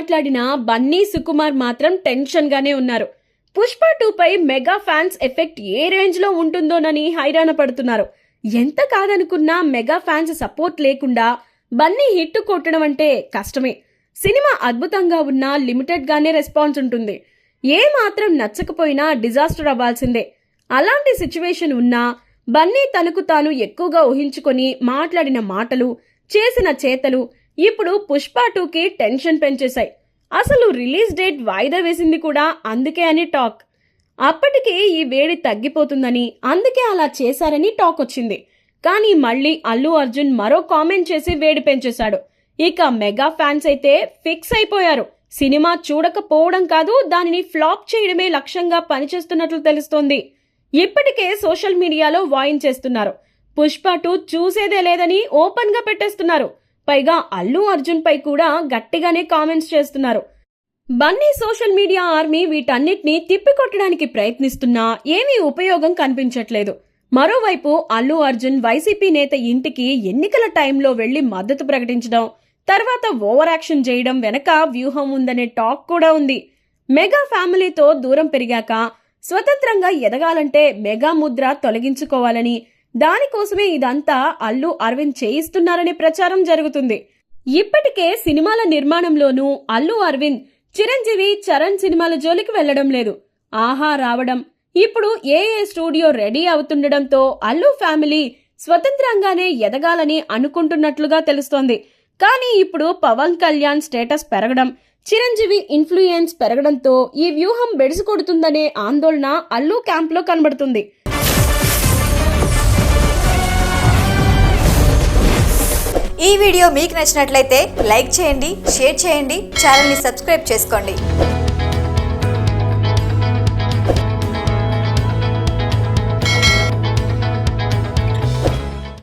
మాట్లాడినా బన్నీ సుకుమార్ మాత్రం టెన్షన్ గానే ఉన్నారు. పుష్ప 2 పై మెగా ఫ్యాన్స్ ఎఫెక్ట్ ఏ రేంజ్ లో ఉంటుందోనని హైరాణ పడుతున్నారు. ఎంత కాదనుకున్నా మెగా ఫ్యాన్స్ సపోర్ట్ లేకుండా బన్నీ హిట్ కొట్టడం అంటే కష్టమే. సినిమా అద్భుతంగా ఉన్నా లిమిటెడ్ గానే రెస్పాన్స్ ఉంటుంది. ఏ మాత్రం నచ్చకపోయినా డిజాస్టర్ అవ్వాల్సిందే. అలాంటి సిచ్యువేషన్ ఉన్నా బన్నీ తనకు తాను ఎక్కువగా ఊహించుకొని మాట్లాడిన మాటలు, చేసిన చేతలు ఇప్పుడు పుష్ప 2కి టెన్షన్ పెంచేశాయి. అసలు రిలీజ్ డేట్ వాయిదా వేసింది కూడా అందుకే అని టాక్. అప్పటికే ఈ వేడి తగ్గిపోతుందని, అందుకే అలా చేశారని టాక్ వచ్చింది. కానీ మళ్ళీ అల్లు అర్జున్ మరో కామెంట్ చేసి వేడి పెంచేశాడు. ఇక మెగా ఫ్యాన్స్ అయితే ఫిక్స్ అయిపోయారు. సినిమా చూడకపోవడం కాదు, దానిని ఫ్లాప్ చేయడమే లక్ష్యంగా పనిచేస్తున్నట్లు తెలుస్తోంది. ఇప్పటికే సోషల్ మీడియాలో వాయించేస్తున్నారు. పుష్ప 2 చూసేదే లేదని ఓపెన్ గా పెట్టేస్తున్నారు. పైగా అల్లు అర్జున్ పై కూడా గట్టిగానే కామెంట్స్ చేస్తున్నారు. బన్నీ సోషల్ మీడియా ఆర్మీ వీటన్నిటినీ తిప్పికొట్టడానికి ప్రయత్నిస్తున్నా ఏమీ ఉపయోగం కనిపించట్లేదు. మరోవైపు అల్లు అర్జున్ వైసీపీ నేత ఇంటికి ఎన్నికల టైంలో వెళ్లి మద్దతు ప్రకటించడం, తర్వాత ఓవర్ యాక్షన్ చేయడం వెనక వ్యూహం ఉందనే టాక్ కూడా ఉంది. మెగా ఫ్యామిలీతో దూరం పెరిగాక స్వతంత్రంగా ఎదగాలంటే మెగా ముద్ర తొలగించుకోవాలని, దానికోసమే ఇదంతా అల్లు అరవింద్ చేయిస్తున్నారనే ప్రచారం జరుగుతుంది. ఇప్పటికే సినిమాల నిర్మాణంలోనూ అల్లు అరవింద్ చిరంజీవి, చరణ్ సినిమాల జోలికి వెళ్లడం లేదు. ఆహా రావడం, ఇప్పుడు ఏఏ స్టూడియో రెడీ అవుతుండడంతో అల్లు ఫ్యామిలీ స్వతంత్రంగానే ఎదగాలని అనుకుంటున్నట్లుగా తెలుస్తోంది. కానీ ఇప్పుడు పవన్ కళ్యాణ్ స్టేటస్ పెరగడం, చిరంజీవి ఇన్ఫ్లుయెన్స్ పెరగడంతో ఈ వ్యూహం బెడిసికొడుతుందనే ఆందోళన అల్లు క్యాంప్లో కనబడుతుంది. ఈ వీడియో మీకు నచ్చినట్లయితే లైక్ చేయండి, షేర్ చేయండి, ఛానల్ని సబ్స్క్రైబ్ చేసుకోండి.